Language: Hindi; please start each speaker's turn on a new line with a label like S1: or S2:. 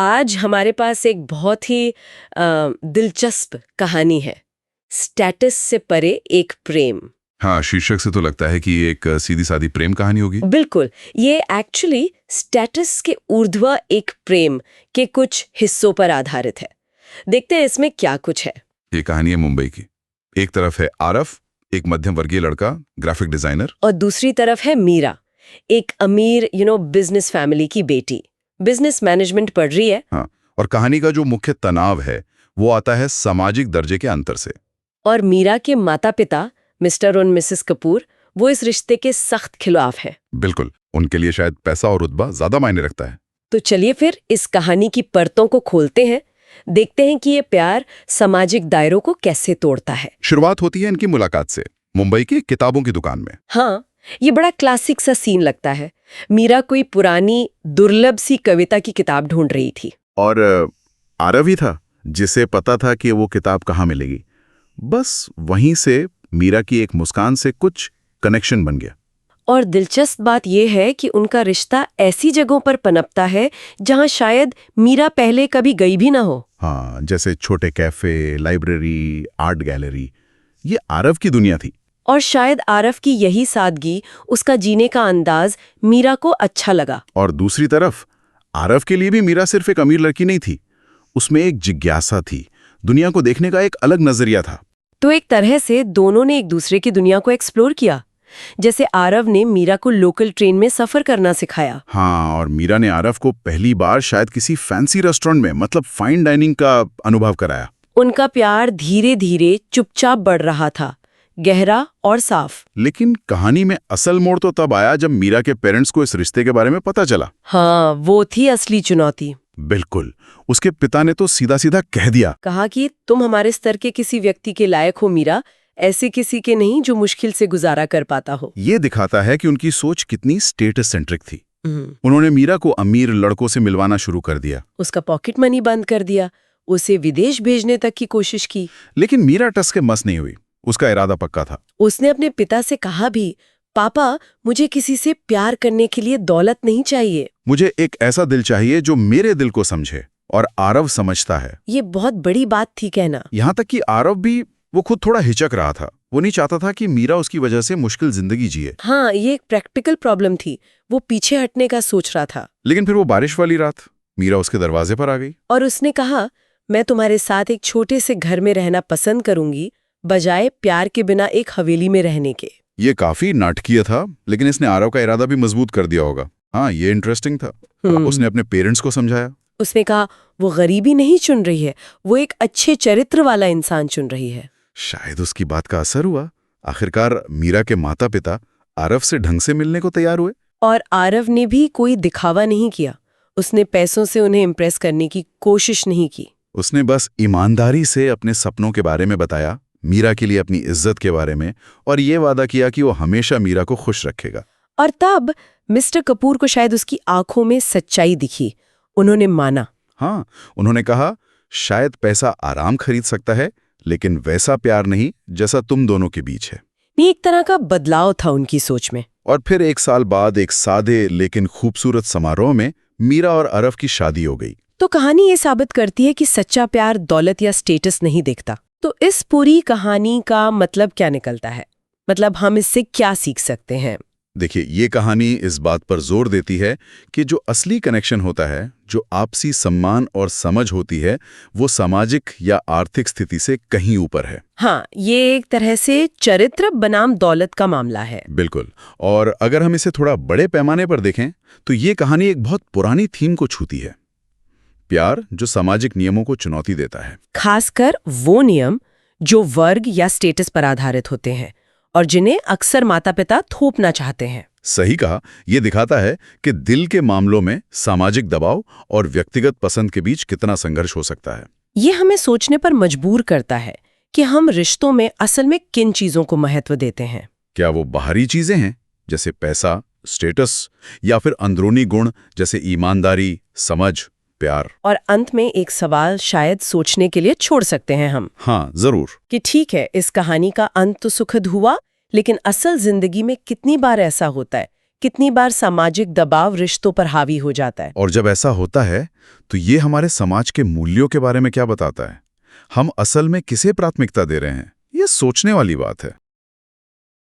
S1: आज हमारे पास एक बहुत ही दिलचस्प कहानी है, स्टेटस से परे एक प्रेम।
S2: हाँ, शीर्षक से तो लगता है कि ये एक सीधी सादी प्रेम कहानी होगी।
S1: बिल्कुल, ये एक्चुअली स्टेटस के ऊर्ध्व एक प्रेम के कुछ हिस्सों पर आधारित है। देखते हैं इसमें क्या कुछ है।
S2: ये कहानी है मुंबई की। एक तरफ है आरफ, एक मध्यम वर्गीय लड़का, ग्राफिक डिजाइनर,
S1: और दूसरी तरफ है मीरा, एक अमीर बिजनेस फैमिली की बेटी, बिजनेस मैनेजमेंट पढ़ रही है।
S2: हाँ, और कहानी का जो मुख्य तनाव है वो आता है सामाजिक दर्जे के अंतर से।
S1: और मीरा के माता पिता मिस्टर और मिसेस कपूर वो इस रिश्ते के सख्त खिलाफ हैं।
S2: बिल्कुल, उनके लिए शायद पैसा और रुतबा ज्यादा मायने रखता है।
S1: तो चलिए फिर इस कहानी की परतों को खोलते हैं, देखते हैं कि ये प्यार सामाजिक दायरों को कैसे तोड़ता है।
S2: शुरुआत होती है इनकी मुलाकात से, मुंबई की किताबों की दुकान में।
S1: हाँ, ये बड़ा क्लासिक सा सीन लगता है। मीरा कोई पुरानी दुर्लभ सी कविता की किताब ढूंढ रही थी,
S3: और आरव ही था जिसे पता था कि वो किताब कहाँ मिलेगी। बस वहीं से मीरा की एक मुस्कान से कुछ कनेक्शन बन गया।
S1: और दिलचस्प बात यह है कि उनका रिश्ता ऐसी जगहों पर पनपता है जहां शायद मीरा पहले कभी गई भी ना हो।
S3: हाँ, जैसे छोटे कैफे, लाइब्रेरी, आर्ट गैलरी, ये आरव की दुनिया थी।
S1: और शायद आरफ की यही सादगी, उसका जीने का अंदाज मीरा को अच्छा लगा।
S3: और दूसरी तरफ आरव के लिए भी मीरा सिर्फ एक अमीर लड़की नहीं थी, उसमें एक जिज्ञासा थी, दुनिया को देखने का एक अलग नजरिया था।
S1: तो एक तरह से दोनों ने एक दूसरे की दुनिया को एक्सप्लोर किया। जैसे आरव ने मीरा को लोकल ट्रेन में सफर करना सिखाया।
S3: हाँ, और मीरा ने आरव को पहली बार शायद किसी फैंसी रेस्टोरेंट में, मतलब फाइन डाइनिंग का अनुभव कराया।
S1: उनका प्यार धीरे धीरे चुपचाप बढ़ रहा था, गहरा और साफ।
S3: लेकिन कहानी में असल मोड़ तो तब आया जब मीरा के पेरेंट्स को इस रिश्ते के बारे में पता चला।
S1: हाँ, वो थी असली चुनौती।
S3: बिल्कुल, उसके पिता ने तो सीधा सीधा कह दिया,
S1: कहा कि तुम हमारे स्तर के किसी व्यक्ति के लायक हो मीरा, ऐसे किसी के नहीं जो मुश्किल से गुजारा कर पाता हो।
S3: ये दिखाता है कि उनकी सोच कितनी स्टेटस सेंट्रिक थी। उन्होंने मीरा को अमीर लड़कों से मिलवाना शुरू कर दिया,
S1: उसका पॉकेट मनी बंद कर दिया, उसे विदेश भेजने तक की कोशिश की।
S3: लेकिन मीरा टस के मस नहीं हुई, उसका इरादा पक्का था।
S1: उसने अपने पिता से कहा भी, पापा मुझे किसी से प्यार करने के लिए दौलत नहीं चाहिए,
S3: मुझे एक ऐसा दिल चाहिए जो मेरे दिल को समझे, और आरव समझता है।
S1: ये बहुत बड़ी बात थी कहना।
S3: यहाँ तक कि आरव भी वो खुद थोड़ा हिचक रहा था। वो नहीं चाहता था कि मीरा उसकी वजह से मुश्किल जिंदगी जिए।
S1: हाँ, ये एक प्रैक्टिकल प्रॉब्लम थी, वो पीछे हटने का सोच रहा था।
S3: लेकिन फिर वो बारिश वाली रात मीरा उसके दरवाजे पर आ गई।
S1: और उसने कहा, मैं तुम्हारे साथ एक छोटे से घर में रहना पसंद करूंगी, बजाय प्यार के बिना एक हवेली में रहने के।
S3: ये काफी नाटकीय था, लेकिन इसने आरव का इरादा भी मजबूत कर दिया होगा। हाँ, ये इंटरेस्टिंग था। उसने अपने पेरेंट्स को समझाया।
S1: उसने कहा, वो गरीबी नहीं चुन रही है, वो एक अच्छे चरित्र वाला इंसान चुन रही है।
S3: शायद उसकी बात का असर हुआ। आखिरकार मीरा के माता पिता आरव से ढंग से मिलने को तैयार हुए।
S1: और आरव ने भी कोई दिखावा नहीं किया, उसने पैसों से उन्हें इम्प्रेस करने की कोशिश नहीं की।
S3: उसने बस ईमानदारी से अपने सपनों के बारे में बताया, मीरा के लिए अपनी इज्जत के बारे में, और ये वादा किया कि वो हमेशा मीरा को खुश रखेगा।
S1: और तब मिस्टर कपूर को शायद उसकी आंखों में सच्चाई दिखी। उन्होंने माना।
S3: हाँ, उन्होंने कहा, शायद पैसा आराम खरीद सकता है, लेकिन वैसा प्यार नहीं जैसा तुम दोनों के बीच है।
S1: ये एक तरह का बदलाव था उनकी सोच में।
S3: और फिर 1 साल बाद एक सादे लेकिन खूबसूरत समारोह में मीरा और आरव की शादी हो गई।
S1: तो कहानी ये साबित करती है कि सच्चा प्यार दौलत या स्टेटस नहीं देखता। तो इस पूरी कहानी का मतलब क्या निकलता है? मतलब हम इससे क्या सीख सकते हैं?
S3: देखिए, ये कहानी इस बात पर जोर देती है कि जो असली कनेक्शन होता है, जो आपसी सम्मान और समझ होती है, वो सामाजिक या आर्थिक स्थिति से कहीं ऊपर है।
S1: हाँ, ये एक तरह से चरित्र बनाम दौलत का मामला है।
S3: बिल्कुल। और अगर हम इसे थोड़ा बड़े पैमाने पर देखें तो ये कहानी एक बहुत पुरानी थीम को छूती है। प्यार जो सामाजिक नियमों को चुनौती देता है,
S1: खासकर वो नियम जो वर्ग या स्टेटस पर आधारित होते हैं और जिन्हें अक्सर माता पिता थोपना चाहते हैं।
S3: सही कहा। यह दिखाता है कि दिल के मामलों में सामाजिक दबाव और व्यक्तिगत पसंद के बीच कितना संघर्ष हो सकता है।
S1: ये हमें सोचने पर मजबूर करता है कि हम रिश्तों में असल में किन चीजों को महत्व देते हैं।
S3: क्या वो बाहरी चीजें हैं जैसे पैसा, स्टेटस, या फिर अंदरूनी गुण जैसे ईमानदारी, समझ, प्यार?
S1: और अंत में एक सवाल शायद सोचने के लिए छोड़ सकते हैं हम।
S3: हाँ, जरूर।
S1: कि ठीक है, इस कहानी का अंत तो सुखद हुआ, लेकिन असल जिंदगी में कितनी बार ऐसा होता है कितनी बार सामाजिक दबाव रिश्तों पर हावी हो जाता है।
S3: और जब ऐसा होता है तो ये हमारे समाज के मूल्यों के बारे में क्या बताता है? हम असल में किसे प्राथमिकता दे रहे हैं? ये सोचने वाली बात है।